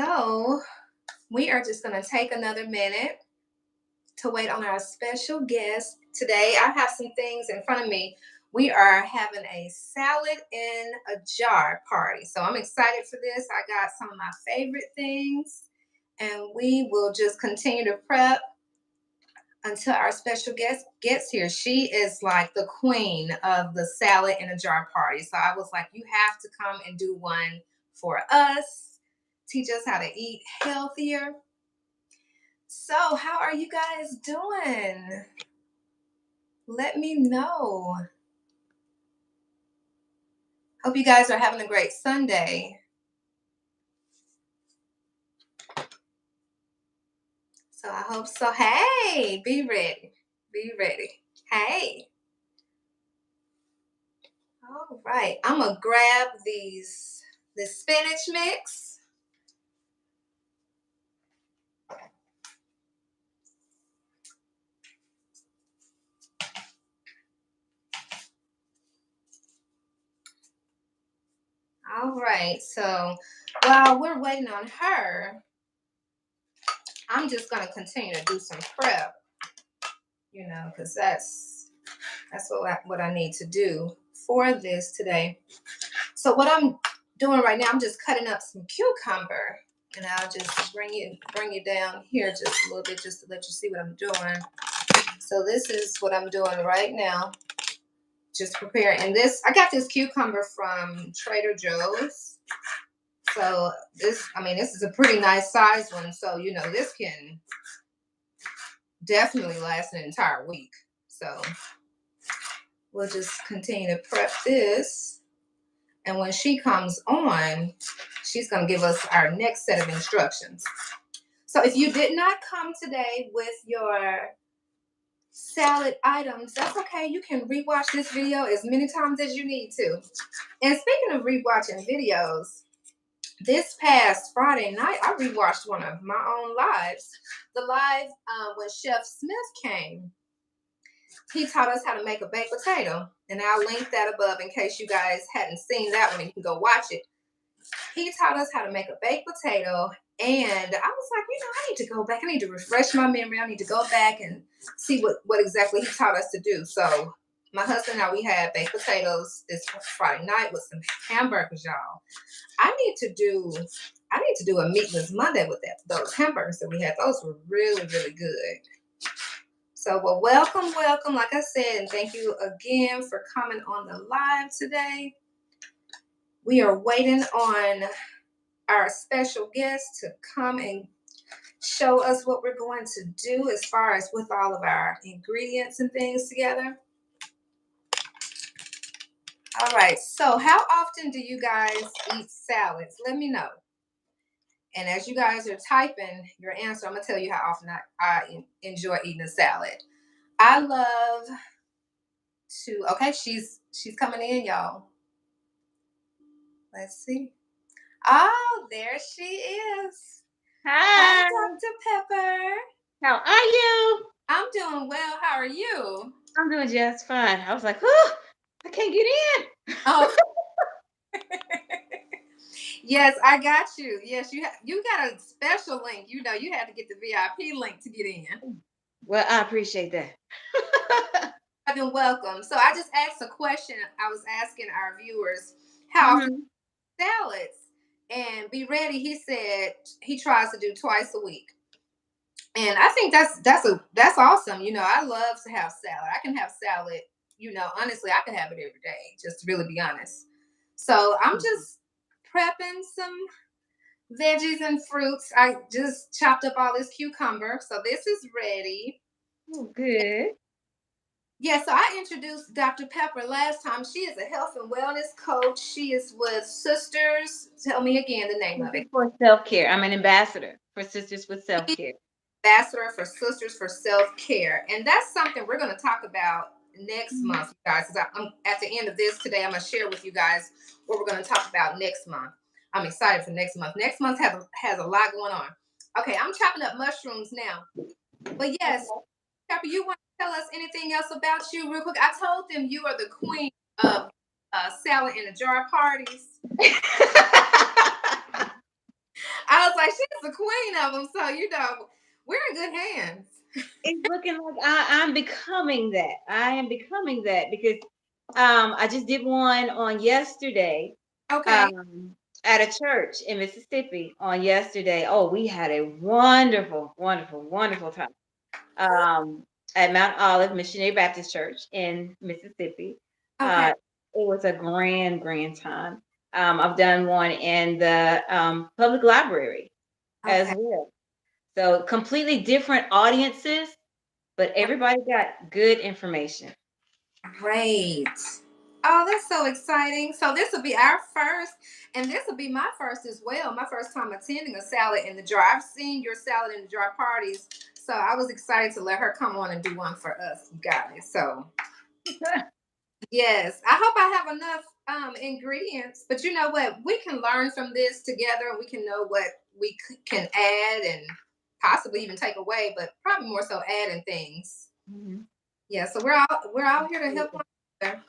So we are just going to take another minute to wait on our special guest. Today, I have some things in front of me. We are having a salad in a jar party. So I'm excited for this. I got some of my favorite things, and we will just continue to prep until our special guest gets here. She is like the queen of the salad in a jar party. So I was like, you have to come and do one for us, teach us how to eat healthier. So, how are you guys doing? Let me know. Hope you guys are having a great Sunday. So, I hope so. Hey, be ready. Be ready. Hey. All right. I'm going to grab this spinach mix. All right. So, while we're waiting on her, I'm just going to continue to do some prep, because that's what I need to do for this today. So what I'm doing right now, I'm just cutting up some cucumber, and I'll just bring you down here just a little bit, just to let you see what I'm doing. So this is what I'm doing right now. Just prepare. And I got this cucumber from Trader Joe's. So this is a pretty nice size one. So, this can definitely last an entire week. So we'll just continue to prep this. And when she comes on, she's going to give us our next set of instructions. So if you did not come today with your salad items, that's okay. You can rewatch this video as many times as you need to. And speaking of rewatching videos, this past Friday night, I rewatched one of my own lives. The live when Chef Smith came. He taught us how to make a baked potato. And I'll link that above in case you guys hadn't seen that one. You can go watch it. He taught us how to make a baked potato. And I was like, I need to go back. I need to refresh my memory. I need to go back and see what exactly he taught us to do. So my husband and I, we had baked potatoes this Friday night with some hamburgers, y'all. I need to do a meatless Monday with those hamburgers that we had. Those were really, really good. So, well, welcome. Like I said, and thank you again for coming on the live today. We are waiting on our special guest to come and show us what we're going to do as far as with all of our ingredients and things together. All right. So, how often do you guys eat salads? Let me know. And as you guys are typing your answer, I'm going to tell you how often I enjoy eating a salad. I love to, okay, she's coming in, y'all. Let's see. Oh, there she is. Hi, Dr. Pepper. how are you? I'm doing well. How are you? I'm doing just fine. I was like, oh, I can't get in. Oh. Yes, I got you. Yes, you got a special link. You had to get the VIP link to get in. Well, I appreciate that. I've been welcome. So I just asked a question. I was asking our viewers how often salads, and be ready. He said he tries to do twice a week, and I think that's awesome. I love to have salad. I can have salad. Honestly, I can have it every day. Just to really be honest. So I'm just prepping some veggies and fruits. I just chopped up all this cucumber, so this is ready. Oh, good. Yeah, so I introduced Dr. Pepper last time. She is a health and wellness coach. She is with Sisters. Tell me again the name of it. For self-care. I'm an ambassador for Sisters with Self-Care. Ambassador for Sisters for Self-Care. And that's something we're going to talk about next month, you guys. Because I'm at the end of this today, I'm going to share with you guys what we're going to talk about next month. I'm excited for next month. Next month has a lot going on. Okay, I'm chopping up mushrooms now. But yes, Pepper, you want to tell us anything else about you real quick? I told them you are the queen of salad in a jar parties. I I was like, she's the queen of them. So, we're in good hands. It's looking like I'm becoming that. I am becoming that because I just did one on yesterday Okay. um at a church in Mississippi on yesterday. Oh, we had a wonderful, wonderful, wonderful time. Um at Mount Olive Missionary Baptist Church in Mississippi. Okay. It was a grand, grand time. I've done one in the public library as Okay. well. So completely different audiences, but everybody got good information. Great. Oh, that's so exciting. So this will be our first, and this will be my first as well. My first time attending a salad in the jar. I've seen your salad in the jar parties. So I was excited to let her come on and do one for us, you guys. So yes, I hope I have enough ingredients. But you know what? We can learn from this together, and we can know what we can add and possibly even take away, but probably more so adding things. Mhm. Yeah, so we're out here to help one another.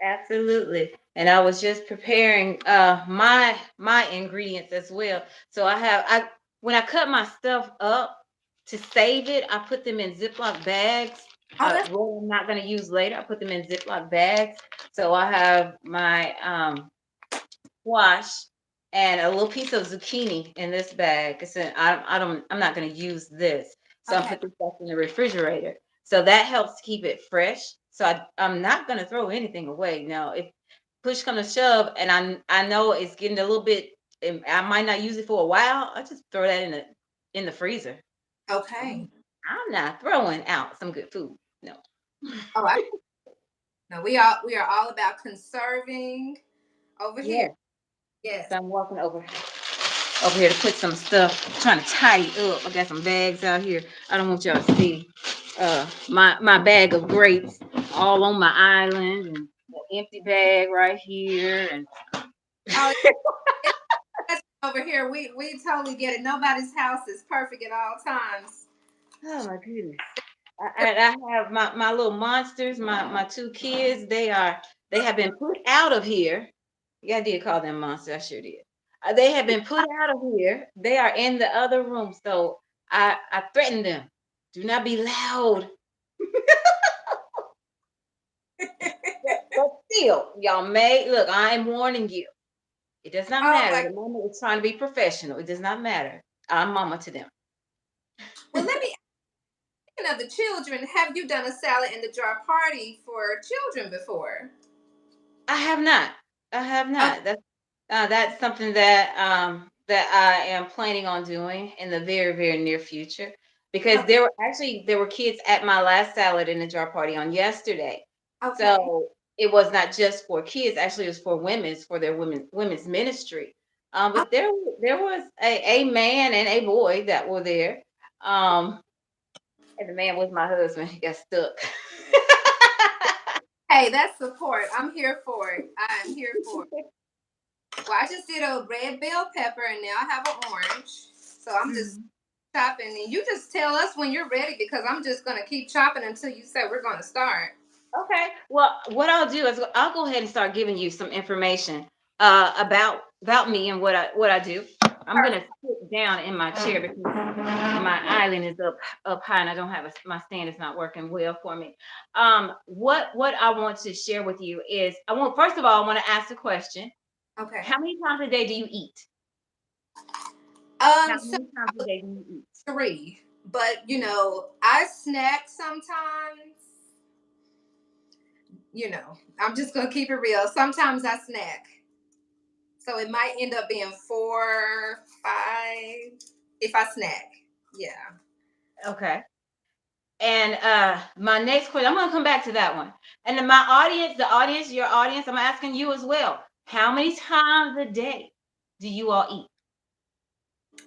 Absolutely. And I was just preparing my ingredients as well. So I when I cut my stuff up to save it, I put them in Ziploc bags. Oh, that's What I'm not going to use later, I put them in Ziploc bags. So I have my squash and a little piece of zucchini in this bag. I'm not going to use this. So I'm okay. put this back in the refrigerator. So that helps keep it fresh. So I'm not going to throw anything away. Now, if push comes to shove and I know it's getting a little bit, I might not use it for a while, I just throw that in the freezer. Okay. I'm not throwing out some good food. No. Oh, I no, we are all about conserving over here. Yeah. Yes. So I'm walking over here to put some stuff, trying to tidy up. I got some bags out here. I don't want y'all to see my bag of grapes all on my island and an empty bag right here. And Oh, it's over here. We totally get it. Nobody's house is perfect at all times. oh my goodness. I have my little monsters, my two kids, they have been put out of here. Yeah, I did call them monsters. I sure did. They have been put out of here. They are in the other room. So I threatened them. Do not be loud. But still, y'all may look, I am warning you. It does not Oh matter. my. The mama is trying to be professional. It does not matter. I'm mama to them. Well, let me. Speaking of the children, have you done a salad in the jar party for children before? I have not. I have Oh, not. That's something that I am planning on doing in the very, very near future. Because okay. there were kids at my last salad in the jar party on yesterday. Okay. So it was not just for kids, actually it was for for their women's ministry. Oh, But there was a man and a boy that were there. Um and the man was my husband. He got stuck. hey, that's support. I'm here for it. I am here for it. Well, I just did a red bell pepper and now I have an orange. So I'm just Mhm. chopping and you just tell us when you're ready because I'm just gonna keep chopping until you say we're gonna start. Okay. Well, what I'll do is I'll go ahead and start giving you some information about me and what I do. I'm gonna sit down in my chair because my island is up high and I don't have my stand is not working well for me. What I want to share with you is I want first of all I want to ask the question: Okay. how many times a day do you eat? How So many times a day do you eat? 3, but I snack sometimes. I'm just gonna keep it real. Sometimes I snack, so it might end up being 4, 5 if I snack. Yeah. Okay. And my next question, I'm gonna come back to that one. And then my audience, your audience, I'm asking you as well. How many times a day do you all eat?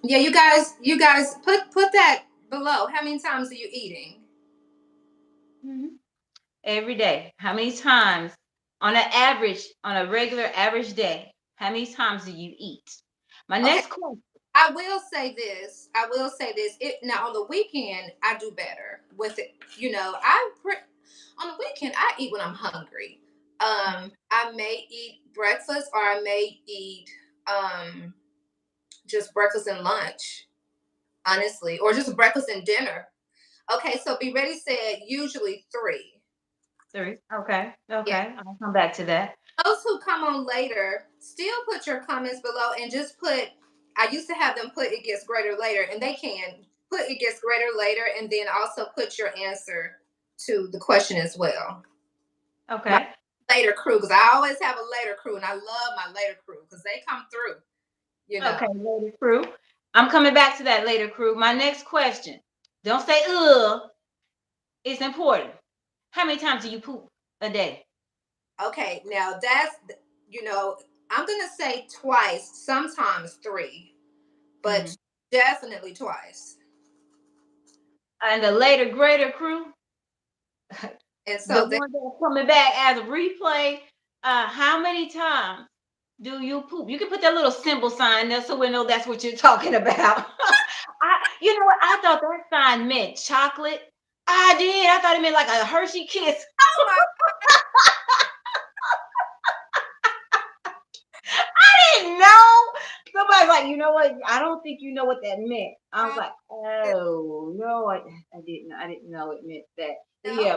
Yeah, you guys put that below. How many times are you eating? Mhm. Every day. How many times on an average, on a regular average day? How many times do you eat? My Okay, next question. I will say this. I will say this. It now on the weekend I do better with it. On the weekend I eat when I'm hungry. I may eat breakfast or I may eat um just breakfast and lunch, honestly, or just breakfast and dinner. Okay, so Be Ready said usually 3. 3. Okay. Yeah. Okay. I'll come back to that. Those who come on later, still put your comments below and just put. I used to have them put it gets greater later, and they can put it gets greater later, and then also put your answer to the question as well. My Okay. later crew, because I always have a later crew, and I love my later crew because they come through. You know. Okay, later crew. I'm coming back to that later crew. My next question. Don't say ugh. It's important. How many times do you poop a day? Okay, now that's you know I'm gonna say twice, sometimes 3, Hmm. but definitely twice. And the later greater crew, And the so they one that's coming back as a replay, how many times do you poop? You can put that little symbol sign there so we know that's what you're talking about. You know what? I thought that sign meant chocolate. I did. I thought it meant like a Hershey kiss. oh my I didn't know. Somebody's like, you know what? I don't think you know what that meant. I was god, like, oh no, I didn't know. I didn't know it meant that. But no, yeah,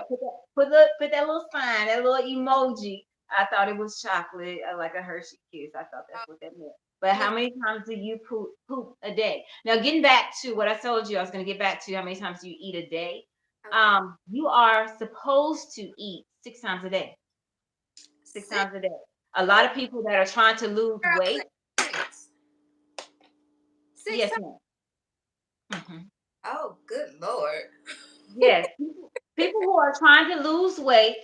put that little sign, that little emoji. I thought it was chocolate, like a Hershey kiss. I thought that's what that meant. But me, how many times do you poop a day? Now, getting back to what I told you, I was going to get back to how many times do you eat a day. okay, You are supposed to eat 6 times a day. Six 6 times a day. A lot of people that are trying to lose girls weight. and 6 Yes, times. ma'am. Mhm. Oh, good lord. Yes, people who are trying to lose weight,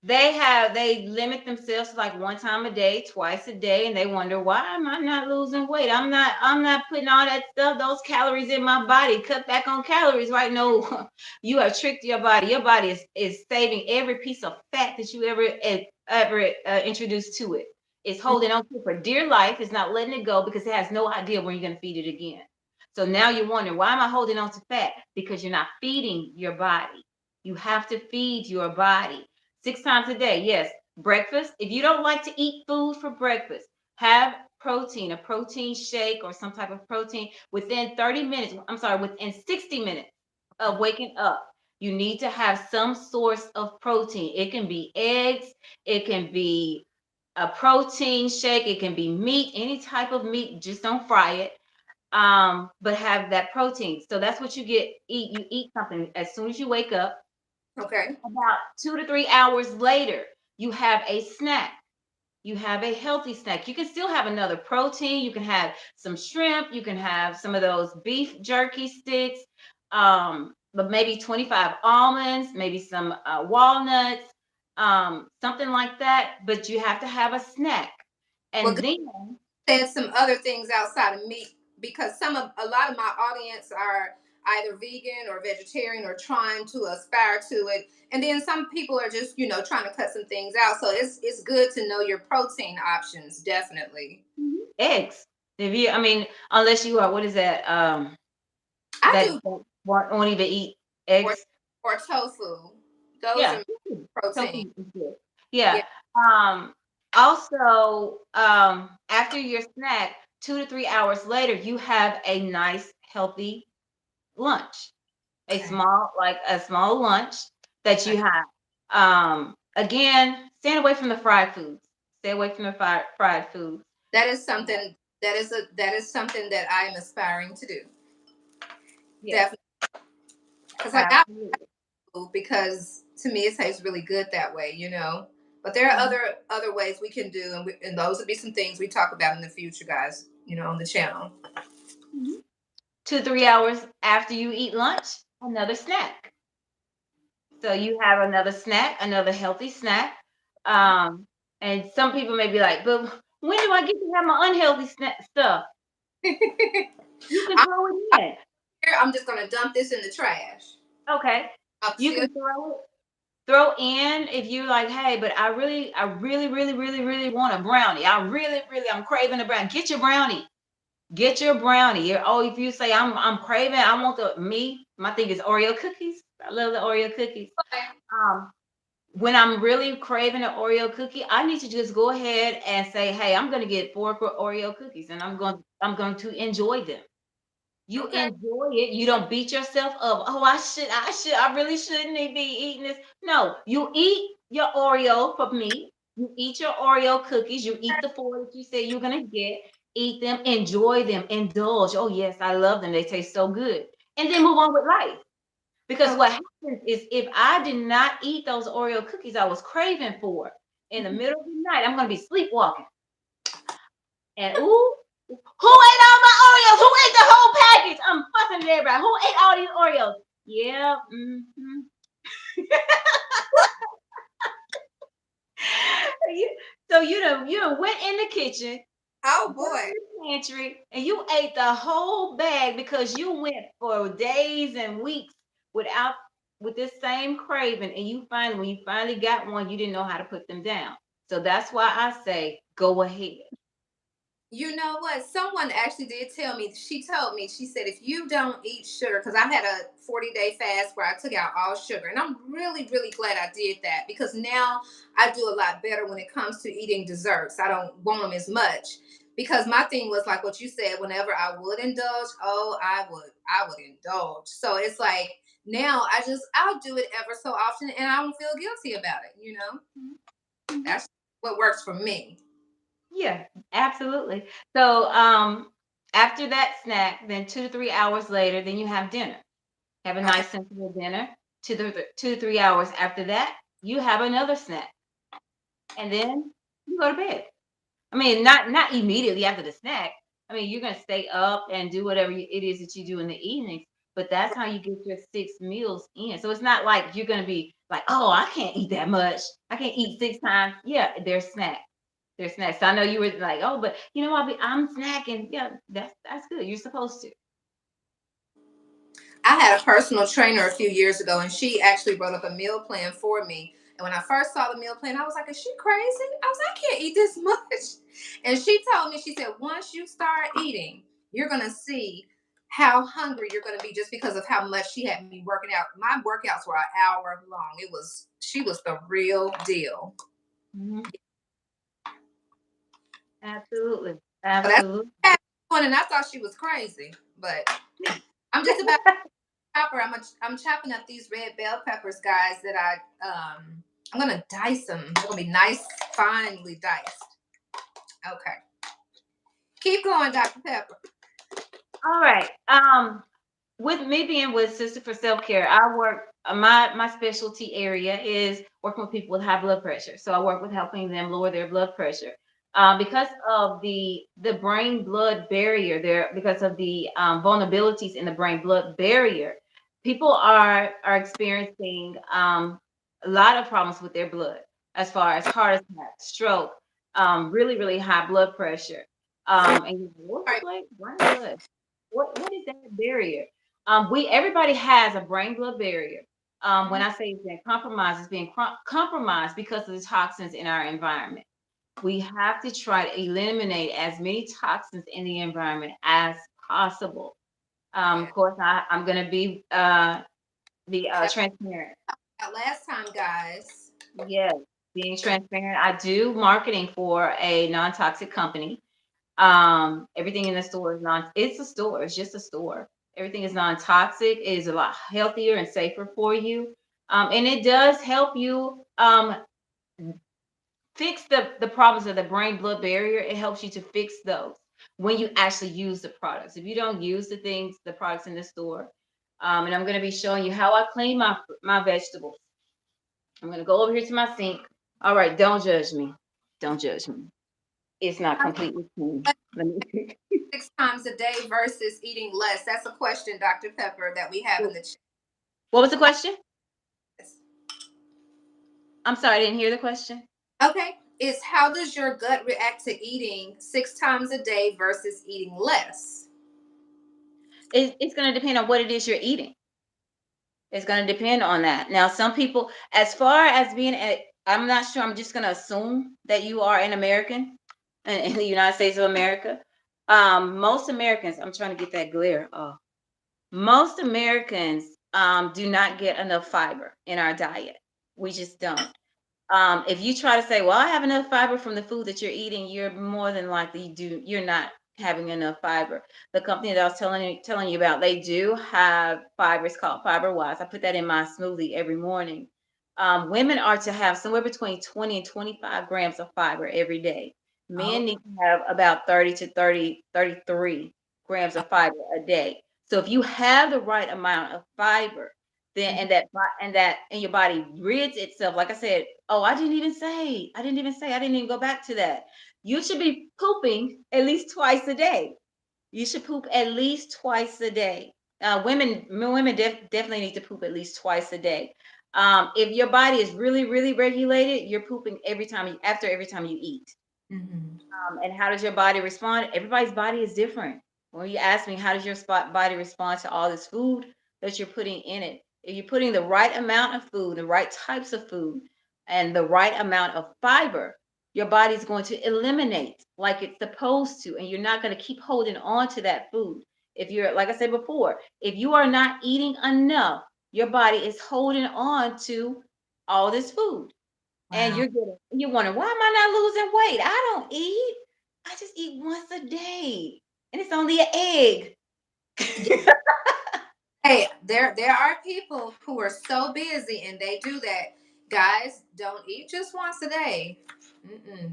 they limit themselves to like 1 time a day, twice a day, and they wonder why am I not losing weight? I'm not putting all that stuff, those calories in my body. Cut back on calories, right? No, you have tricked your body. Your body is saving every piece of fat that you ever introduced to it. It's holding on to it for dear life. It's not letting it go because it has no idea when you're going to feed it again. So now you're wondering, why am I holding on to fat? Because you're not feeding your body. You have to feed your body 6 times a day. Yes, breakfast. If you don't like to eat food for breakfast, have protein, a protein shake or some type of protein within 30 minutes. I'm sorry, within 60 minutes of waking up. You need to have some source of protein. It can be eggs, it can be a protein shake, it can be meat, any type of meat, just don't fry it, but have that protein. So that's what you eat something as soon as you wake up. Okay. About 2 to 3 hours later, you have a snack. You have a healthy snack. You can still have another protein. You can have some shrimp. You can have some of those beef jerky sticks, but maybe 25 almonds, maybe some walnuts, something like that. But you have to have a snack. Well, And good then, said some other things outside of meat because a lot of my audience are either vegan or vegetarian or trying to aspire to it. And then some people are just, trying to cut some things out. So it's good to know your protein options, definitely. eggs. If you, I mean, unless you are, what is that? I That do won't even eat or eggs. or tofu. Those Yeah, are tofu protein. is good. Yeah. Yeah. Um, Also, after your snack, 2 to 3 hours later, you have a nice, healthy lunch. Okay. Like a small lunch that Okay. you have. Again, staying away from the fried foods. Stay away from the fried foods. That is Uh, something that is something that I am aspiring to do. Yes, Definitely. Because like I absolutely. because to me it tastes really good that way. But there are Mhm. other ways we can do, and those would be some things we talk about in the future, guys. On the channel. Mhm. 2 3 hours after you eat lunch, another snack. So you have another snack, another healthy snack. Um, and some people may be like, but when do I get to have my unhealthy stuff? You can I, throw it I, in. I'm just gonna dump this in the trash. Okay. I'm You still can throw in if you're like, hey, but I really want a brownie. I'm craving a brownie. Get your brownie. Get your brownie. If you say I'm craving, my thing is Oreo cookies. I love the Oreo cookies. okay. Um, When I'm really craving an Oreo cookie, I need to just go ahead and say, "Hey, I'm going to get four Oreo cookies, and I'm going to enjoy them." You Okay. enjoy it. You don't beat yourself up. Oh, I really shouldn't be eating this. No, you eat your Oreo for me. You eat your Oreo cookies. You eat the four that you say you're gonna get. Eat them, enjoy them, indulge. Oh yes, I love them. They taste so good. And then move on with life. Because Oh, what happens is if I did not eat those Oreo cookies I was craving for in the middle of the night, I'm gonna be sleepwalking. And ooh, who ate all my Oreos? Who ate the whole package? I'm fussing at everybody. Who ate all these Oreos? Yeah. So you done went in the kitchen, oh went boy. in the pantry, and you ate the whole bag because you went for days and weeks without with this same craving, and when you finally got one, you didn't know how to put them down. So that's why I say go ahead. You know what? Someone actually did tell me. She told me, she said, if you don't eat sugar, because I had a 40-day fast where I took out all sugar. And I'm really, really glad I did that because now I do a lot better when it comes to eating desserts. I don't want them as much because my thing was like what you said, whenever I would indulge, oh, I would indulge. So it's like now I'll do it ever so often and I don't feel guilty about it. Mhm. That's what works for me. Yeah, absolutely. So, after that snack, then 2 to 3 hours later, then you have dinner. Have a Okay. nice simple dinner. 2 to 3 hours after that, you have another snack, and then you go to bed. I mean, not immediately after the snack. I mean, you're gonna stay up and do whatever it is that you do in the evenings. But that's how you get your 6 meals in. So it's not like you're gonna be like, oh, I can't eat that much. I can't eat 6 times. Yeah, there's snacks. There's snacks. So I know you were like, oh, but I'm snacking. Yeah, that's good. You're supposed to. I had a personal trainer a few years ago, and she actually wrote up a meal plan for me. And when I first saw the meal plan, I was like, "Is she crazy?" I was like, "I can't eat this much." And she told me, she said, "Once you start eating, you're gonna see how hungry you're gonna be just because of how much she had me working out. My workouts were an hour long. She was the real deal." Mhm. Absolutely. So that's Absolutely. one, and I thought she was crazy, but I'm just about chopper. I'm chopping up these red bell peppers, guys. That I'm gonna dice them. They're gonna be nice, finely diced. Okay, keep going, Dr. Pepper. All right. With me being with Sister for Self Care, I work. My specialty area is working with people with high blood pressure. So I work with helping them lower their blood pressure. Because of the brain blood barrier, there because of the vulnerabilities in the brain blood barrier, people are experiencing a lot of problems with their blood, as far as heart attack, stroke, really high blood pressure. And what's All the right. brain blood? What is that barrier? We Everybody has a brain blood barrier. When Mhm. I say it's been compromised, it's being compromised because of the toxins in our environment. We have to try to eliminate as many toxins in the environment as possible. Of Yeah. course, I'm going to be That's transparent. that last time, guys. Yes, being transparent. I do marketing for a non-toxic company. Everything in the store is it's a store, it's just a store. Everything is non-toxic, it is a lot healthier and safer for you. And it does help you fix the problems of the brain blood barrier. It helps you to fix those when you actually use the products. If you don't use the products in the store, and I'm going to be showing you how I clean my vegetables. I'm going to go over here to my sink. All right, don't judge me. Don't judge me. It's not completely clean. Let me 6 times a day versus eating less. That's a question, Dr. Pepper, that we have in the chat. What was the question? I'm sorry, I didn't hear the question. Okay, is how does your gut react to eating 6 times a day versus eating less? It's going to depend on what it is you're eating. It's going to depend on that. Now, some people, as far as being I'm not sure. I'm just going to assume that you are an American in the United States of America. Most Americans, I'm trying to get that glare off. Most Americans do not get enough fiber in our diet. We just don't. If you try to say, "Well, I have enough fiber from the food that you're eating," you're more than likely you're not having enough fiber. The company that I was telling you about, they do have fiber. It's called Fiber Wise. I put that in my smoothie every morning. Women are to have somewhere between 20 and 25 grams of fiber every day. Oh, Men need to have about 30 to 33 grams of fiber a day. So if you have the right amount of fiber, then mhm, and your body rids itself, like I said. Oh, I didn't even go back to that. You should be pooping at least twice a day. You should poop at least twice a day. Women definitely need to poop at least twice a day. If your body is really, really regulated, you're pooping every time you eat. mhm. And how does your body respond? Everybody's body is different. When you ask me, how does your body respond to all this food that you're putting in it? If you're putting the right amount of food, the right types of food, and the right amount of fiber, your body's going to eliminate like it's supposed to, and you're not going to keep holding on to that food. If you're, like I said before, if you are not eating enough, your body is holding on to all this food, and Wow. you're wondering, why am I not losing weight? I don't eat. I just eat once a day, and it's only an egg. Yeah. Hey, there are people who are so busy and they do that. Guys, don't eat just once a day.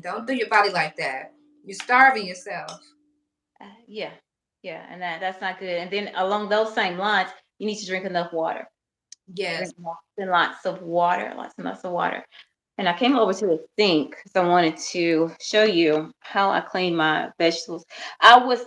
Don't do your body like that. You're starving yourself. Yeah, yeah, and that's not good. And then along those same lines, you need to drink enough water. Yes. Drink lots and lots of water, lots and lots of water. And I came over to the sink because I wanted to show you how I clean my vegetables. I was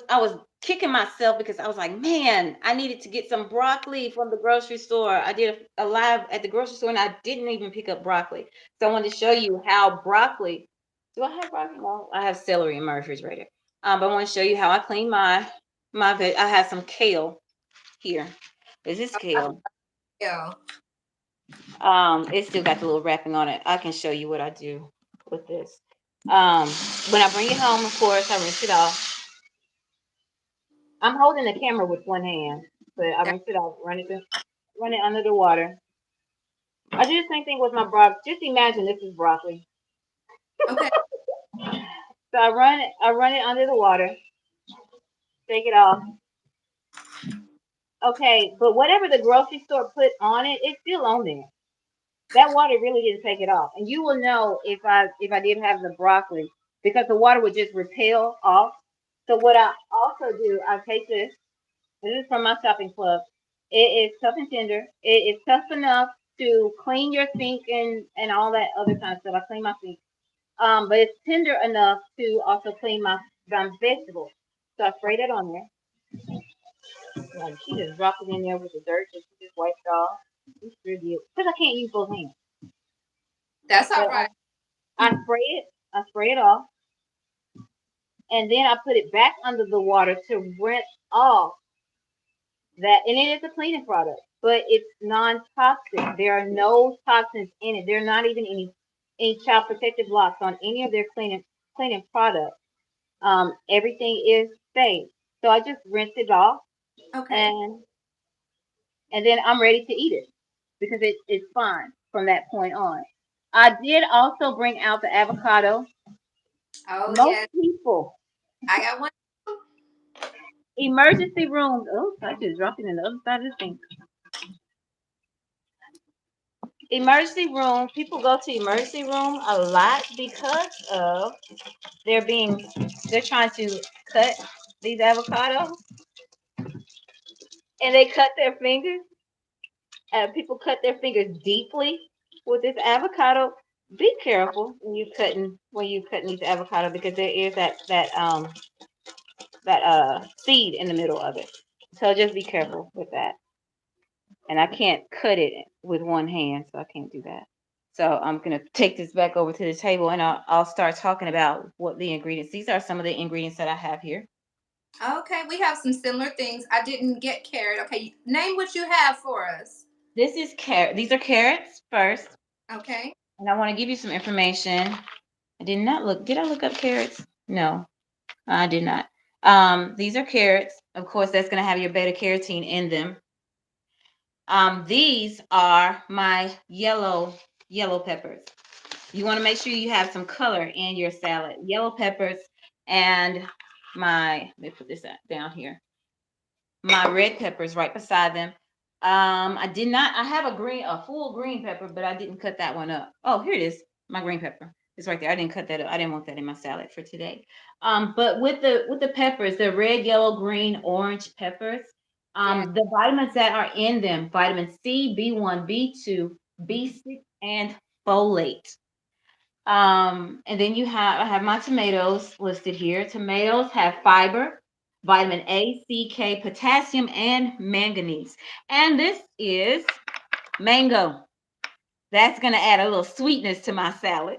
kicking myself because I was like, man, I needed to get some broccoli from the grocery store. I did a live at the grocery store and I didn't even pick up broccoli. So I wanted to show you how broccoli. Do I have broccoli? No, I have celery in my refrigerator. But I want to show you how I clean my veg. I have some kale here. This is I kale. feel. It still got the little wrapping on it. I can show you what I do with this. Um, when I bring it home, of course, I rinse it off. I'm holding the camera with one hand, but I That, rinse it off, run it under the water. I do the same thing with my broccoli. Just imagine this is broccoli. okay. So I run it under the water, take it off. Okay, but whatever the grocery store put on it, it's still on there. That water really didn't take it off, and you will know if I did have the broccoli because the water would just repel off. So what I also do, I take this. This is from my shopping club. It is tough and tender. It is tough enough to clean your sink and all that other kind of stuff. I clean my sink. But it's tender enough to also clean my vegetables. So I spray that on there. Like she just dropped it in there with the dirt that she just wiped off. It's really because I can't use both hands. That's all But right. I spray it off, and then I put it back under the water to rinse off that, and it is a cleaning product, but it's non-toxic. There are no toxins in it. There are not even any child protective locks on any of their cleaning products. Everything is safe. So I just rinse it off, Okay. and and then I'm ready to eat it because it's fine from that point on. I did also bring out the avocado. Oh Most yes. people I got one. emergency rooms. Oh, I just dropped it in the other side of the thing. Emergency room. People go to emergency room a lot because of they're being they're trying to cut these avocados and they cut their fingers. People cut their fingers deeply with this avocado. Be careful when you cutting these avocado because there is that seed in the middle of it. So just be careful with that. And I can't cut it with one hand, so I can't do that. So I'm gonna take this back over to the table, and I'll start talking about what the ingredients. These are some of the ingredients that I have here. Okay, we have some similar things. I didn't get carrot. Okay, name what you have for us. This is carrot. These are carrots first, Okay. and I want to give you some information. I did not look. Did I look up carrots? No, I did not. These are carrots. Of course, that's gonna have your beta carotene in them. These are my yellow peppers. You want to make sure you have some color in your salad. Yellow peppers and let me put this down here. My red peppers right beside them. I did not. I have a full green pepper, but I didn't cut that one up. Oh, here it is. My green pepper. It's right there. I didn't cut that up. I didn't want that in my salad for today. But with the peppers, the red, yellow, green, orange peppers, Yeah. the vitamins that are in them, vitamin C, B1, B2, B6, and folate. And then I have my tomatoes listed here. Tomatoes have fiber, vitamin A, C, K, potassium, and manganese. And this is mango. That's going to add a little sweetness to my salad.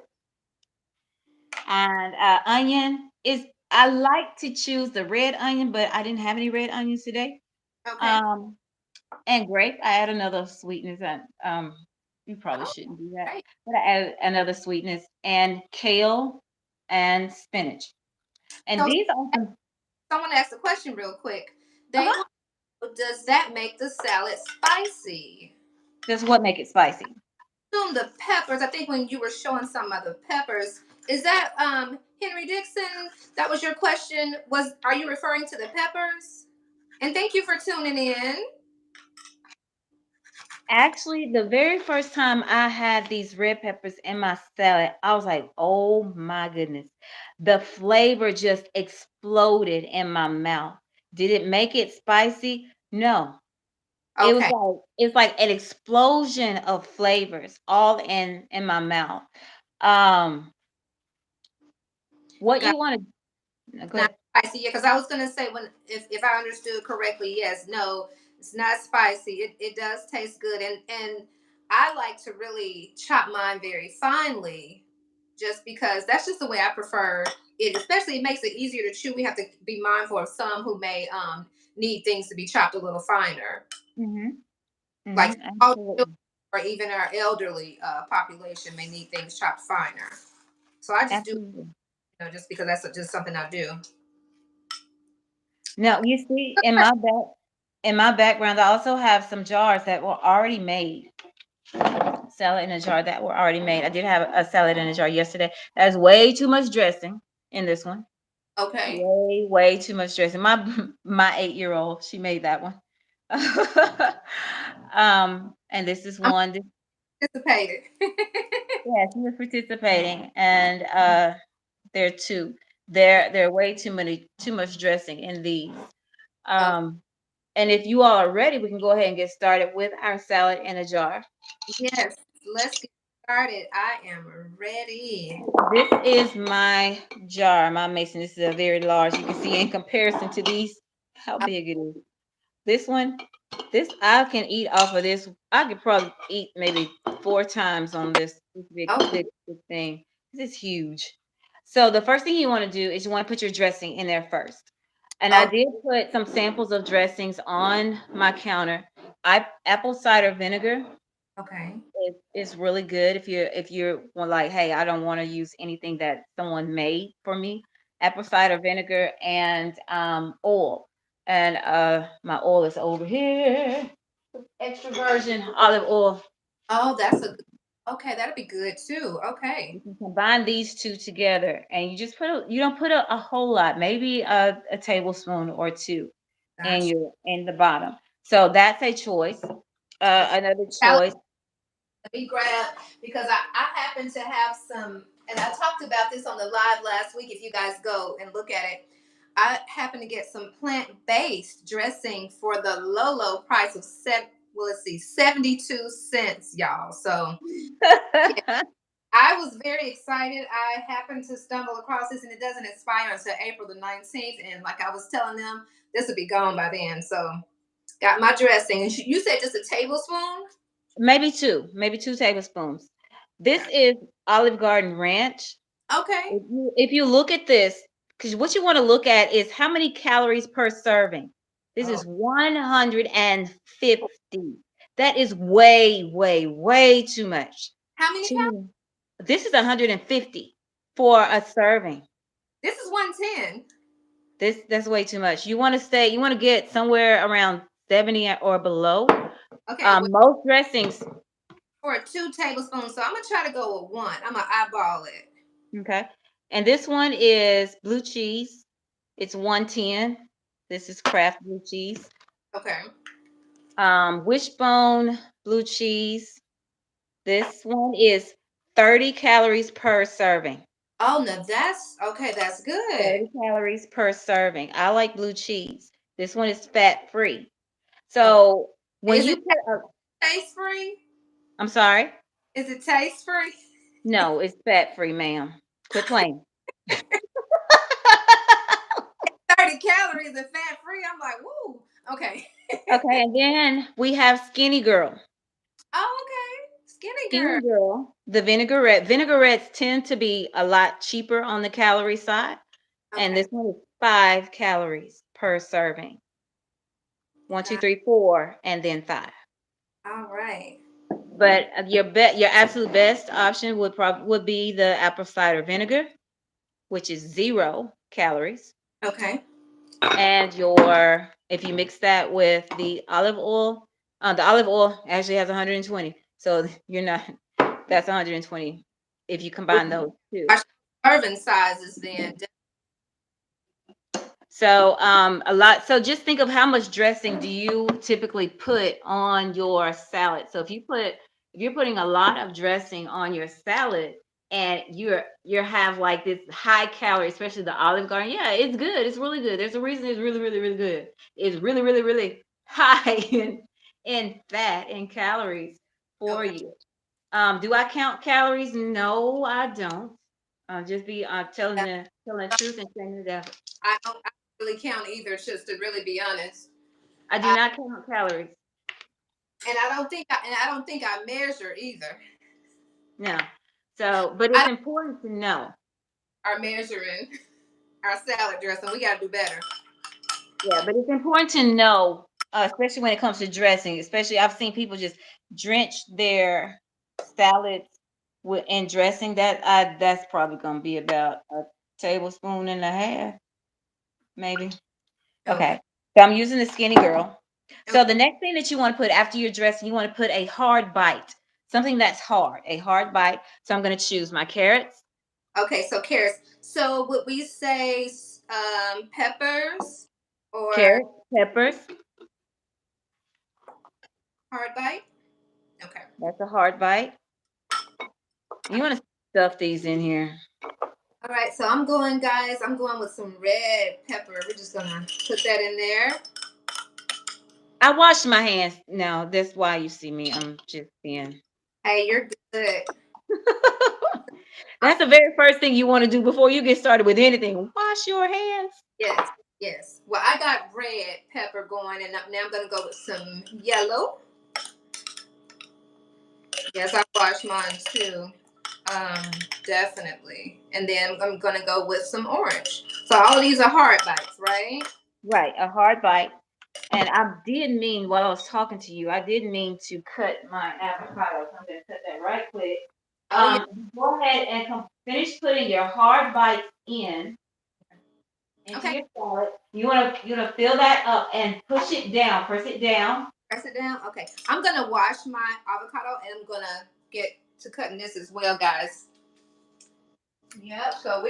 And onion is, I like to choose the red onion, but I didn't have any red onions today. Okay. Um, and grape, I add another sweetness. You probably Oh, shouldn't do that, great. but I add another sweetness and kale and spinach. And So these are some, someone asked a question real quick. They uh-huh. want, does that make the salad spicy? That's what make it spicy. Assume the peppers. I think when you were showing some of the peppers, is that Henry Dixon? That was your question. Are you referring to the peppers? And thank you for tuning in. Actually, the very first time I had these red peppers in my salad, I was like, "Oh my goodness." The flavor just exploded in my mouth. Did it make it spicy? No. Okay, It's like an explosion of flavors all in my mouth. Um, what got you want to go not ahead. spicy. Yeah, because I was gonna say when if I understood correctly, yes, no, it's not spicy. It does taste good, and I like to really chop mine very finely, just because that's just the way I prefer it. Especially, it makes it easier to chew. We have to be mindful of some who may need things to be chopped a little finer, Mhm. like Mhm. small children Absolutely. or even our elderly population may need things chopped finer. So I just do, Absolutely. just because that's just something I do. Now, you see, in my background, I also have some jars that were already made. Salad in a jar that were already made. I did have a salad in a jar yesterday. There's way too much dressing in this one. Okay. Way too much dressing. My 8-year-old, she made that one. And this is I'm one. anticipated. Yeah, she was participating, and there are two. There are way too much dressing in these. Oh, Um, and if you all are ready, we can go ahead and get started with our salad in a jar. yes, let's get started. I am ready. This is my jar, my mason. This is a very large. You can see in comparison to these how Oh, big it is. This one, this I can eat off of this. I could probably eat maybe 4 times on this oh, big thing. This is huge. So the first thing you want to do is you want to put your dressing in there first. And I oh, did put some samples of dressings on my counter. Apple cider vinegar okay. is really good if you're like, hey, I don't want to use anything that someone made for me. Apple cider vinegar and oil. And my oil is over here. Extra virgin olive oil. Oh, that's a good. Okay, that'll be good too. You Okay. can combine these two together, and you don't put a whole lot, maybe a tablespoon or two Gotcha. in the bottom. So that's a choice. Okay. Another Now, choice. let me grab because I happen to have some, and I talked about this on the live last week. If you guys go and look at it, I happen to get some plant-based dressing for the low price of well, let's see, 72 cents, y'all. So yeah, I was very excited. I happened to stumble across this, and it doesn't expire until April the 19th. And like I was telling them, this will be gone by then. So got my dressing, and you said just a tablespoon. Maybe 2 tablespoons. This Got is Olive Garden Ranch. okay. If you look at this, because what you want to look at is how many calories per serving. This Oh, is 150. That is way too much. how many Too calories? many. This is 150 for a serving. This is 110. That's way too much. You want to get somewhere around 70 or below. Okay, wait, Most dressings. for 2 tablespoons. So I'm gonna try to go with one. I'm gonna eyeball it. Okay. And this one is blue cheese. It's 110. This is Kraft blue cheese. Okay. Wishbone blue cheese. This one is 30 calories per serving. Oh no, that's okay. That's good. 30 calories per serving. I like blue cheese. This one is fat free. Okay. So when Is you it put a, taste free? I'm sorry. Is it taste free? No, it's fat free, ma'am. Quit playing. 30 calories and fat free. I'm like, woo. Okay. Okay, and then we have Skinny Girl. Oh, okay. Skinny girl. Skinny Girl, the vinaigrette. Vinaigrettes tend to be a lot cheaper on the calorie side, and Okay. this one is 5 calories per serving. One, two, Got- three, four, and then five. All right. But your absolute best option would be the apple cider vinegar, which is 0 calories. Okay. And if you mix that with the olive oil actually has 120. So you're not that's 120 if you combine those two. Watch serving sizes then. So just think of how much dressing do you typically put on your salad. So if you're putting a lot of dressing on your salad and you have like this high calorie, especially the Olive Garden, yeah, it's good. It's really good. There's a reason it's really, really, really good. It's really, really, really high in fat and calories for Okay. you. Do I count calories? No, I don't. Just be telling the truth and saying it out. I don't really count either, just to really be honest. I do I, not count calories. and I don't think I measure either. No. So, but I it's important to know. are measuring our salad dressing. We gotta do better. Yeah, but it's important to know, especially when it comes to dressing. Especially, I've seen people just drench their salads with in dressing. That's probably going to be about a tablespoon and a half, maybe. Okay. Okay. So I'm using the Skinny Girl. Okay. So the next thing that you want to put after your dressing, you want to put a hard bite, something that's hard, a hard bite. So I'm going to choose my carrots, Okay. So carrots. So would we say peppers or carrots, peppers. hard bite? Okay. That's a hard bite. You want to stuff these in here. All right. So I'm going, guys. I'm going with some red pepper. We're just gonna put that in there. I washed my hands. No, that's why you see me. I'm just being. Hey, you're good. That's the very first thing you want to do before you get started with anything. Wash your hands. Yes. Yes. Well, I got red pepper going, and now I'm gonna go with some yellow. Yes, I washed mine too. Um, Definitely. And then I'm gonna go with some orange. So all of these are hard bites, right? Right, a hard bite. And I did mean while I was talking to you, I did mean to cut my avocado. So I'm going to cut that right quick. Oh yeah. Go ahead and finish putting your hard bites into Okay. your salad. You want to fill that up and push it down. Press it down. Press it down. Okay. I'm gonna wash my avocado, and I'm gonna get to cutting this as well, guys. Yep. So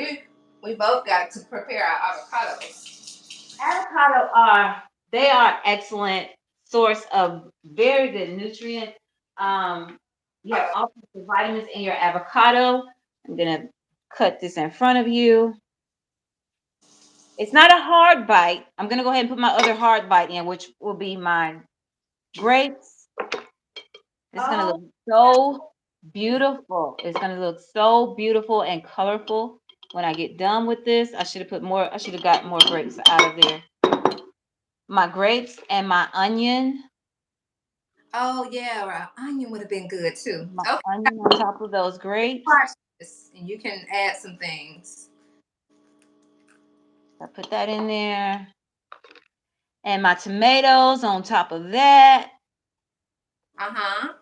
we both got to prepare our avocados. Avocado they are excellent source of very good nutrients. You have all sorts of vitamins in your avocado. I'm gonna cut this in front of you. It's not a hard bite. I'm gonna go ahead and put my other hard bite in, which will be my grapes. It's gonna Oh, look so beautiful. It's gonna look so beautiful and colorful when I get done with this. I should have put more. I should have got more grapes out of there. My grapes and my onion. oh yeah. Our onion would have been good too. My Okay. onion on top of those grapes. Wash this, and you can add some things. I put that in there. And my tomatoes on top of that. Uh huh.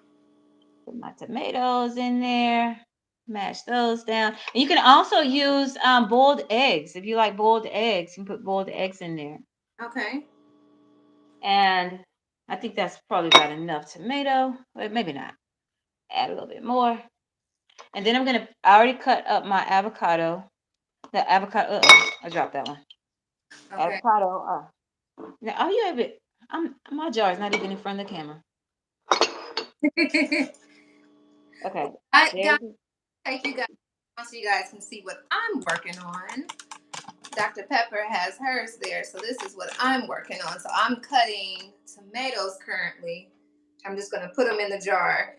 Put my tomatoes in there. Mash those down. And you can also use boiled eggs. If you like boiled eggs, you can put boiled eggs in there. Okay. And I think that's probably about enough tomato, but maybe not. Add a little bit more. And then I already cut up my avocado. The avocado, I dropped that one. Okay. Avocado. Now, are you able? My jar is not even in front of the camera. Okay. I There got it is. take you guys so you guys can see what I'm working on. Dr. Pepper has hers there, so this is what I'm working on. So I'm cutting tomatoes currently. I'm just gonna put them in the jar.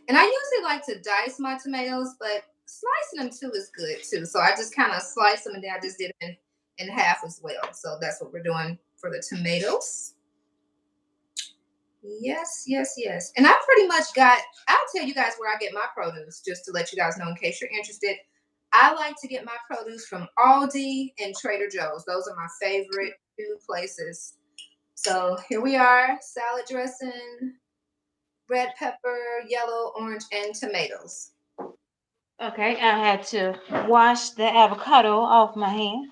And I usually like to dice my tomatoes, but slicing them too is good too. So I just kind of slice them and then I just did them in half as well. So that's what we're doing for the tomatoes. Yes, yes, yes. And I pretty much I'll tell you guys where I get my produce just to let you guys know in case you're interested. I like to get my produce from Aldi and Trader Joe's. Those are my favorite two places. So here we are, salad dressing, red pepper, yellow, orange, and tomatoes. Okay, I had to wash the avocado off my hand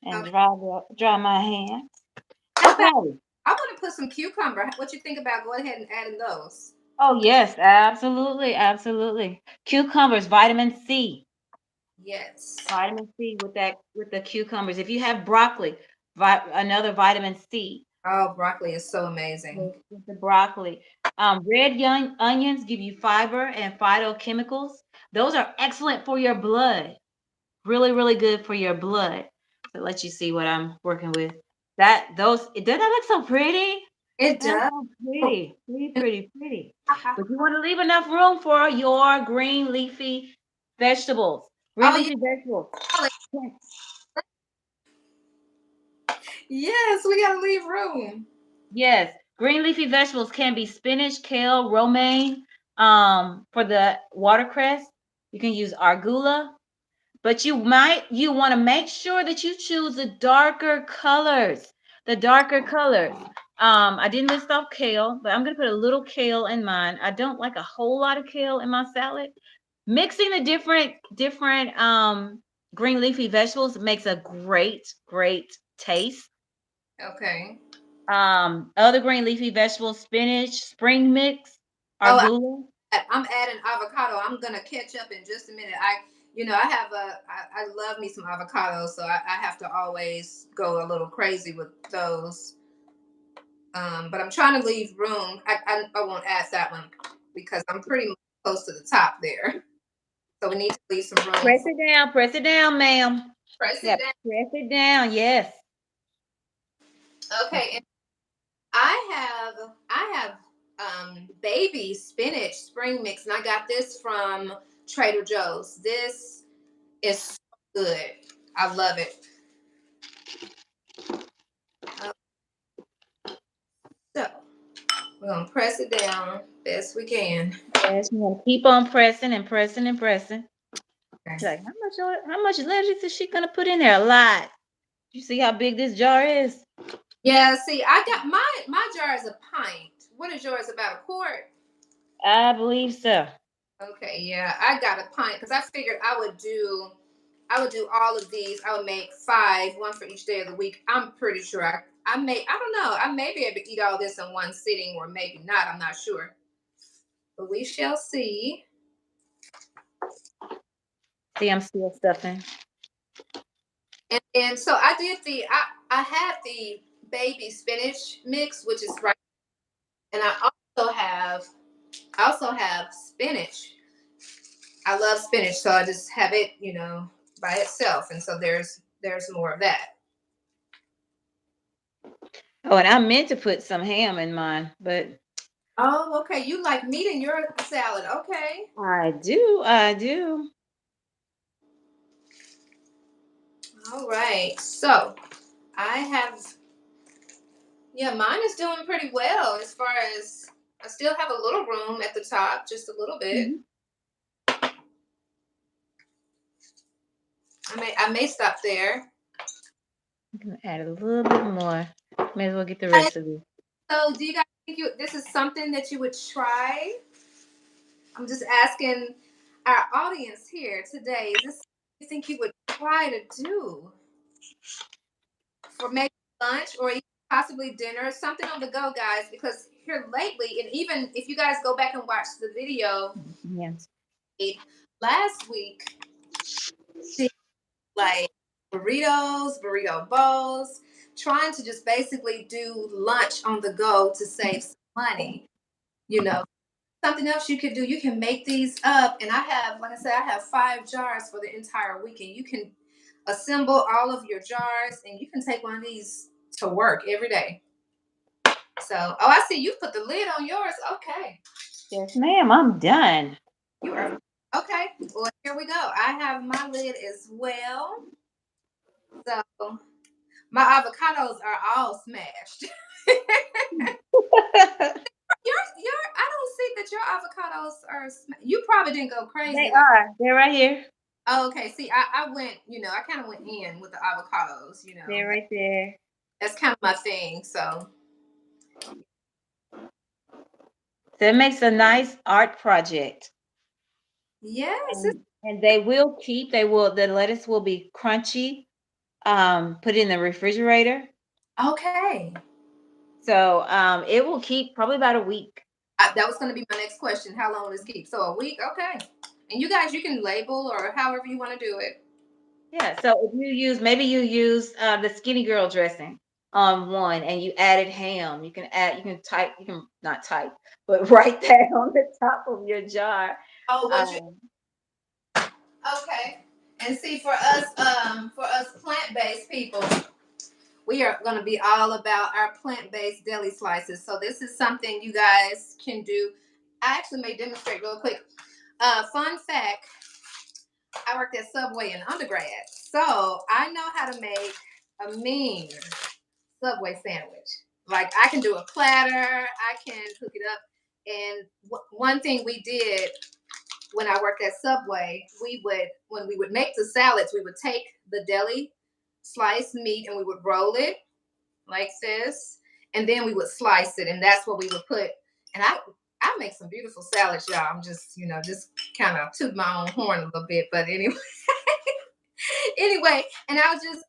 and Okay. dry my hand. How about Okay. I want to put some cucumber. What you think about going ahead and adding those? Oh yes, absolutely, absolutely. Cucumbers, vitamin C. Yes. Vitamin C with the cucumbers. If you have broccoli, another vitamin C Oh, broccoli is so amazing. with the broccoli. Red young onions give you fiber and phytochemicals. Those are excellent for your blood. Really, really good for your blood. So let you see what I'm working with. Doesn't that look so pretty? It That's does. so Oh, pretty, pretty, pretty, pretty. But you want to leave enough room for your green leafy vegetables. Green oh yeah. leafy vegetables. Yes, we gotta leave room. Yes, green leafy vegetables can be spinach, kale, romaine. For the watercress, you can use arugula, but you want to make sure that you choose the darker colors. The darker colors. I didn't list off kale, but I'm gonna put a little kale in mine. I don't like a whole lot of kale in my salad. Mixing the different green leafy vegetables makes a great taste. Okay. Other green leafy vegetables, spinach, spring mix, Oh, arugula. I'm adding avocado. I'm gonna catch up in just a minute. I have I love me some avocado, so I have to always go a little crazy with those. But I'm trying to leave room. I won't add that one because I'm pretty much close to the top there. So we need to leave some room. Press it down, ma'am. Press Yeah, it down. press it down. Yes. Okay, and I have baby spinach spring mix, and I got this from Trader Joe's. This is so good. I love it. Uh, So we're gonna press it down best we can. Yes, you want to keep on pressing and pressing and pressing. Okay. Like how much lettuce is she gonna put in there? A lot. You see how big this jar is? Yeah, see, I got my jar is a pint. What is yours? About a quart? I believe so. Okay, yeah, I got a pint because I figured I would do all of these. I would make five, one for each day of the week. I'm pretty sure I don't know. I may be able to eat all this in one sitting or maybe not. I'm not sure. But we shall see. See, I'm still stuffing. And so I had the baby spinach mix, which is right, and I also have spinach. I love spinach, so I just have it, by itself. And so there's more of that. Oh, and I meant to put some ham in mine, but Oh, okay. You like meat in your salad. Okay. I do. I do. All right. So I have, yeah, mine is doing pretty well as far as I still have a little room at the top, just a little bit. Mhm. I may stop there. I'm gonna add a little bit more. May as well get the And rest of it. so do you guys think this is something that you would try? I'm just asking our audience here today. Is this something you think you would try to do for maybe lunch or even possibly dinner? Something on the go, guys, because here lately, and even if you guys go back and watch the video Yes. last week, like burrito bowls, trying to just basically do lunch on the go to save some money. You know, something else you could do, you can make these up. And I have, like I said, I have 5 jars for the entire weekend. You can assemble all of your jars and you can take one of these to work every day. So, oh, I see you put the lid on yours. Okay. Yes, ma'am. I'm done. You are okay. Well, here we go. I have my lid as well. So my avocados are all smashed. Your I don't see that your avocados are you probably didn't go They crazy like. are. They're right here. Oh, okay. See, I went, I kind of went in with the avocados, They're right there. that's kind of my thing. So So it makes a nice art project. yes, And they will keep, the lettuce will be crunchy. Put it in the refrigerator. okay. So it will keep probably about a week. That was going to be my next question. How long will this keep? So a week, okay. And you guys, you can label or however you want to do it. Yeah. So if maybe you use the skinny girl dressing on one and you added ham, you can not type, but write that on the top of your jar. Oh, what you? Okay. And see, for us plant-based people, we are going to be all about our plant-based deli slices. So this is something you guys can do. I actually may demonstrate real quick. Fun fact: I worked at Subway in undergrad, so I know how to make a mean Subway sandwich. Like I can do a platter, I can cook it up. And one thing we did when I worked at Subway, when we would make the salads, we would take the deli sliced meat and we would roll it like this, and then we would slice it, and that's what we would put. And I make some beautiful salads, y'all. I'm just just kind of toot my own horn a little bit, but anyway. Anyway, and I was just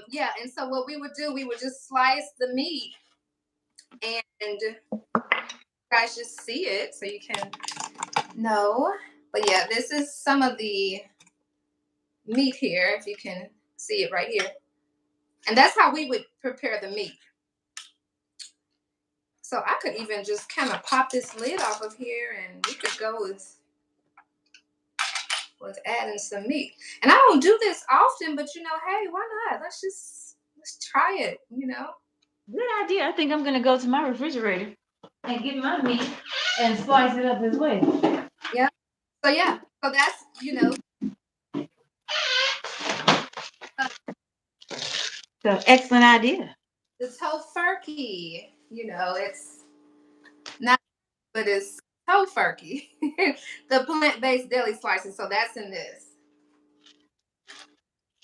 yeah, and so what we would do, we would just slice the meat, and you guys just see it so you can know. But yeah, this is some of the meat here, if you can see it right here. And that's how we would prepare the meat. So I could even just kind of pop this lid off of here and we could go with adding some meat. And I don't do this often, but hey, why not? Let's try it, Good idea. I think I'm gonna go to my refrigerator and get my meat and slice it up as well. Yeah. So yeah. So that's So excellent idea. the tofurkey, it's not, but it's tofurkey. The plant-based deli slices. So that's in this.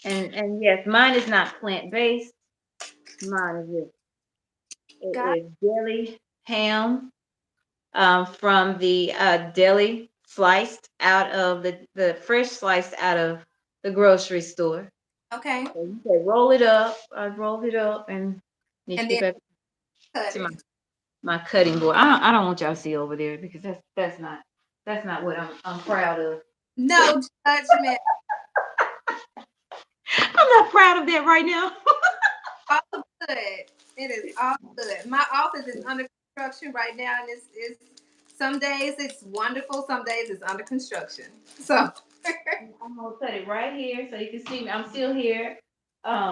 And yes, mine is not plant-based. Mine is this. It Got is deli ham from the deli sliced out of the fresh sliced out of the grocery store. okay. So you say roll it up. I rolled it up and need to And get then back cut to it. my cutting board. I don't want y'all to see over there because that's not what I'm proud of. No judgment. I'm not proud of that right now. All good. It is all good. My office is under construction right now, and it's some days it's wonderful, some days it's under construction. So I'm gonna put it right here so you can see me. I'm still here. Um.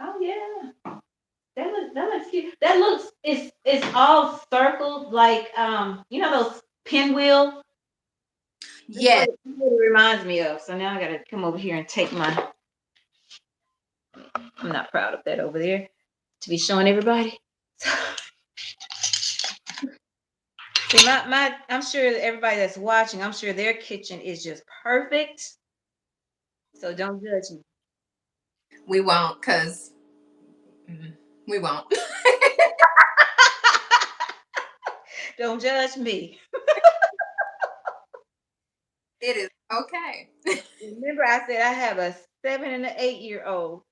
Oh yeah. That looks cute. It's all circled like those pinwheel. yes, That's what it reminds me of. So now I gotta come over here and take my. I'm not proud of that over there to be showing everybody. See, I'm sure that everybody that's watching, I'm sure their kitchen is just perfect. So don't judge me. we won't, cause we won't. Don't judge me. It is okay. Remember, I said I have a 7 and an 8-year-old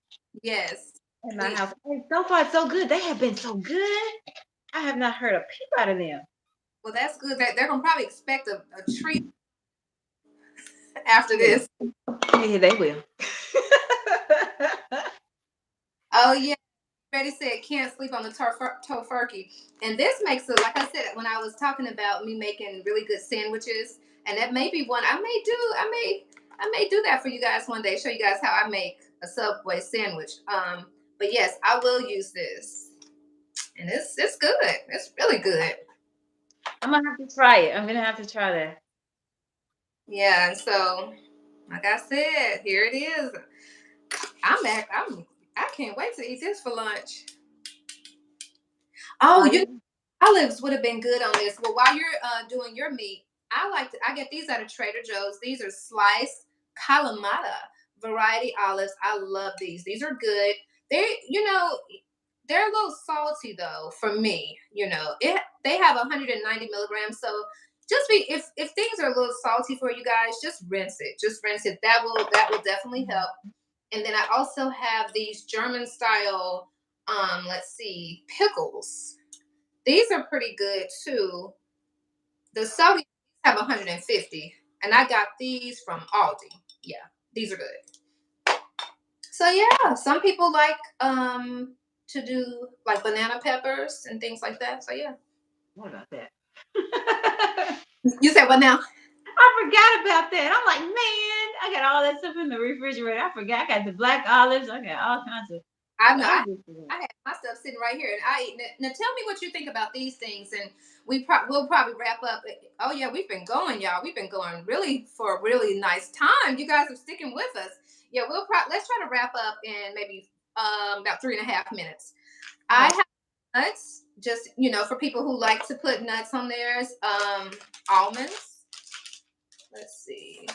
Yes. in my house. And so far, so good. They have been so good. I have not heard a peep out of them. Well, that's good. They're gonna probably expect a treat after Yeah, this. yeah, they will. Oh yeah. Betty said can't sleep on the tofurkey, and this makes it like I said when I was talking about me making really good sandwiches, and that may be one I may do. I may do that for you guys one day. Show you guys how I make a Subway sandwich. But yes, I will use this, and it's good. It's really good. I'm gonna have to try it. I'm gonna have to try that. Yeah, and so like I said, here it is. I'm at, I'm I can't wait to eat this for lunch. Oh, Oh you yeah. olives would have been good on this. Well, while you're doing your meat, I get these out of Trader Joe's. These are sliced Kalamata variety olives. I love these. These are good. They're a little salty though for me. They have 190 milligrams. So just be if things are a little salty for you guys, just rinse it. Just rinse it. That will definitely help. And then I also have these German style let's see, pickles. These are pretty good too. The sodium have 150, and I got these from Aldi. Yeah, these are good. So yeah, some people like to do like banana peppers and things like that. So yeah. What about that? I You said what now? forgot about that. I'm like, man, I got all that stuff in the refrigerator. I forgot. I got the black olives. I got all kinds of. I know. I I just forgot. I have my stuff sitting right here, and I eat. Now tell me what you think about these things, and we'll probably wrap up. Oh yeah, we've been going, y'all. We've been going really for a really nice time. You guys are sticking with us. Yeah, let's try to wrap up in maybe about 3.5 minutes. I Okay. have nuts, just for people who like to put nuts on theirs. Almonds. Let's see,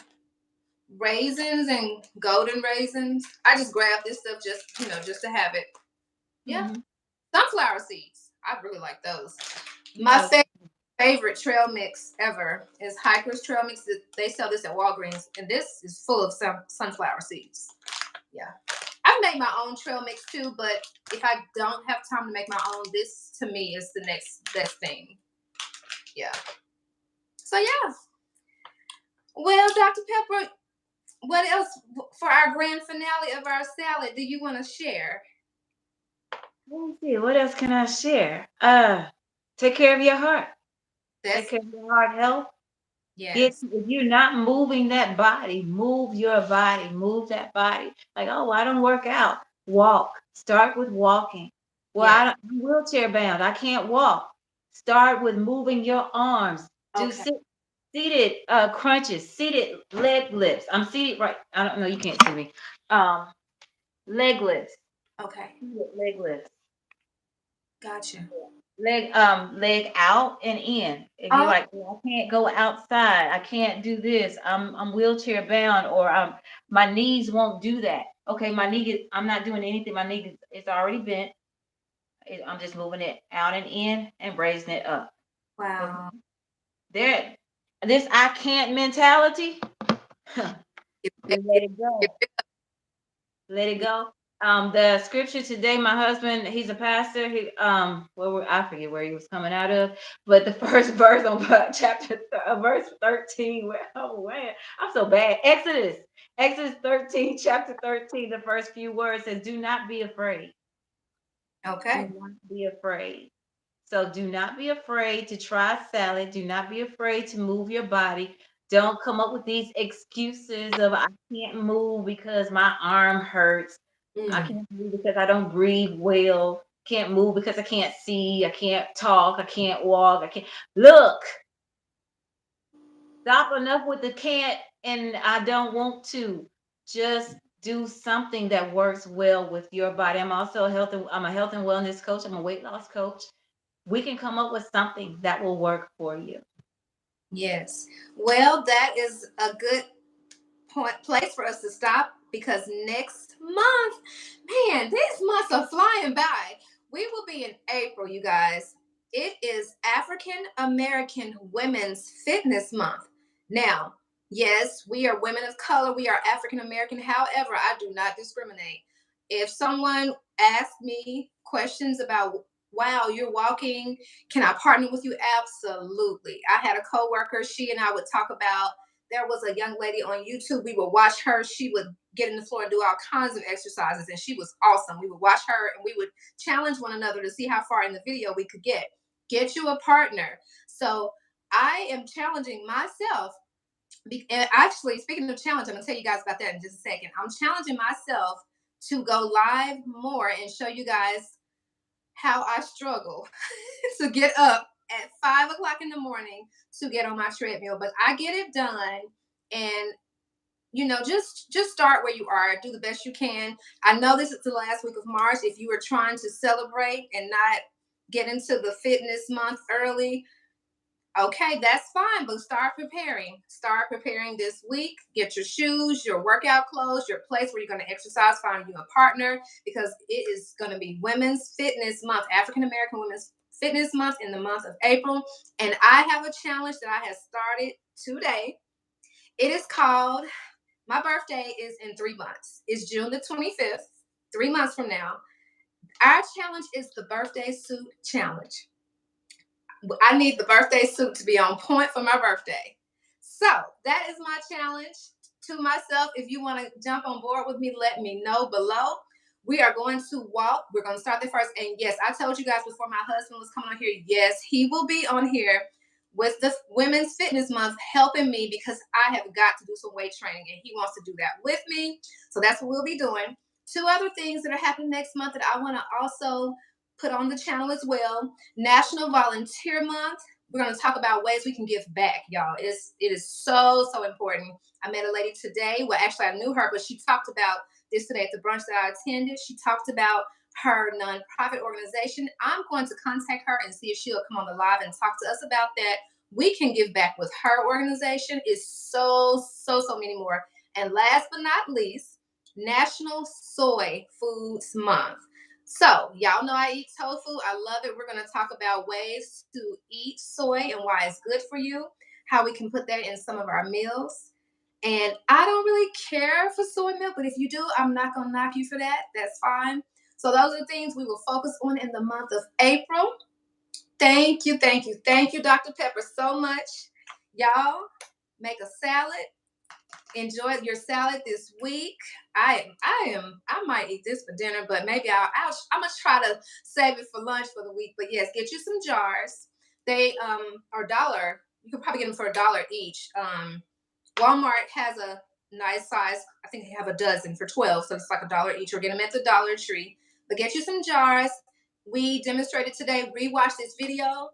raisins and golden raisins. I just grab this stuff just to have it. Yeah, Mm-hmm. sunflower seeds. I really like those. My No. favorite trail mix ever is Hiker's Trail Mix. They sell this at Walgreens, and this is full of sunflower seeds. Yeah. I've made my own trail mix too, but if I don't have time to make my own, this to me is the next best thing. Yeah. So yeah. Well, Dr. Pepper, what else for our grand finale of our salad do you want to share? Let me see. What else can I share? Take care of your heart. Take That's care of your heart health. Get yes. if you're not moving that body, move your body, move that body. Like, oh, I don't work out. Walk. Start with walking. Well, Yeah. I'm wheelchair bound. I can't walk. Start with moving your arms. Do Okay. seated crunches, seated leg lifts. I'm seated right. I don't know. You can't see me. Um, leg lifts. Okay. Seated leg lifts. Gotcha. Leg out and in. If you're Oh, like, well, I can't go outside, I can't do this, I'm wheelchair bound, or my knees won't do that. Okay, my knee I'm not doing anything, my knee is already bent. I'm just moving it out and in and raising it up. Okay. wow. There, this I can't mentality, just let it go. Let it go. The scripture today, my husband, he's a pastor. I forget where he was coming out of, but the first verse on verse 13. Oh man, I'm so bad. Exodus 13, chapter 13. The first few words says, "Do not be afraid. Do Okay. not be afraid." So do not be afraid to try salad. Do not be afraid to move your body. Don't come up with these excuses of I can't move because my arm hurts. I Mm. can't move because I don't breathe well. Can't move because I can't see. I can't talk. I can't walk. I can't look. Stop enough with the can't and I don't want to. Just do something that works well with your body. I'm a health and wellness coach. I'm a weight loss coach. We can come up with something that will work for you. Yes. Well, that is a good place for us to stop because next month, man, these months are flying by. We will be in April, you guys. It is African American Women's Fitness Month. Now, yes, we are women of color, we are African American. However, I do not discriminate. If someone asks me questions about wow, you're walking. Can I partner with you? Absolutely. I had a coworker, she and I would talk about, there was a young lady on YouTube. We would watch her. She would get in the floor and do all kinds of exercises, and she was awesome. We would watch her and we would challenge one another to see how far in the video we could get. Get you a partner. So I am challenging myself. And actually, speaking of challenge, I'm going to tell you guys about that in just a second. I'm challenging myself to go live more and show you guys how I struggle to get up at 5 o'clock in the morning to get on my treadmill, but I get it done. And just start where you are. Do the best you can. I know this is the last week of March. If you are trying to celebrate and not get into the fitness month early, okay, that's fine, but start preparing. Start preparing this week. Get your shoes, your workout clothes, your place where you're going to exercise, find you a partner, because it is going to be Women's Fitness Month, African American Women's Fitness Month in the month of April. And I have a challenge that I have started today. It is called, my birthday is in 3 months. It's June the 25th, 3 months from now. Our challenge is the birthday suit challenge. I need the birthday suit to be on point for my birthday. So that is my challenge to myself. If you want to jump on board with me, let me know below. We are going to walk. We're going to start there first. And yes, I told you guys before my husband was coming on here. Yes, he will be on here with the Women's Fitness Month helping me, because I have got to do some weight training and he wants to do that with me. So that's what we'll be doing. Two other things that are happening next month that I want to also put on the channel as well. National Volunteer Month. We're going to talk about ways we can give back, y'all. It is so important. I met a lady today. Well, actually, I knew her, but she talked about this today at the brunch that I attended. She talked about her nonprofit organization. I'm going to contact her and see if she'll come on the live and talk to us about that. We can give back with her organization. It's so many more. And last but not least, National Soy Foods Month. So, y'all know I eat tofu. I love it. We're going to talk about ways to eat soy and why it's good for you, how we can put that in some of our meals. And I don't really care for soy milk, but if you do, I'm not going to knock you for that. That's fine. So those are the things we will focus on in the month of April. Thank you, Dr. Pepper, so much. Y'all, make a salad. Enjoy your salad this week. I might eat this for dinner, but maybe I'm gonna try to save it for lunch for the week. But yes, get you some jars. They are $1. You could probably get them for $1 each. Walmart has a nice size. I think they have a dozen for 12, so it's like $1 each, or get them at the Dollar Tree. But get you some jars. We demonstrated today. Rewatch this video.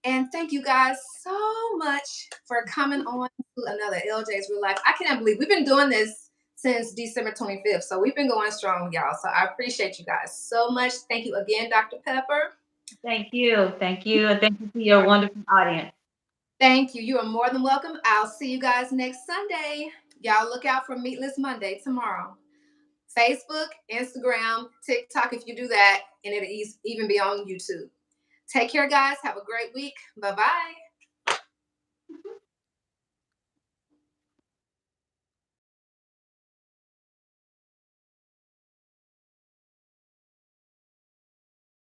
And thank you guys so much for coming on to another LJ's Real Life. I cannot believe we've been doing this since December 25th. So we've been going strong, y'all. So I appreciate you guys so much. Thank you again, Dr. Pepper. Thank you. Thank you. And thank you to your wonderful audience. Thank you. You are more than welcome. I'll see you guys next Sunday. Y'all look out for Meatless Monday tomorrow. Facebook, Instagram, TikTok, if you do that, and it'll even be on YouTube. Take care, guys. Have a great week. Bye-bye.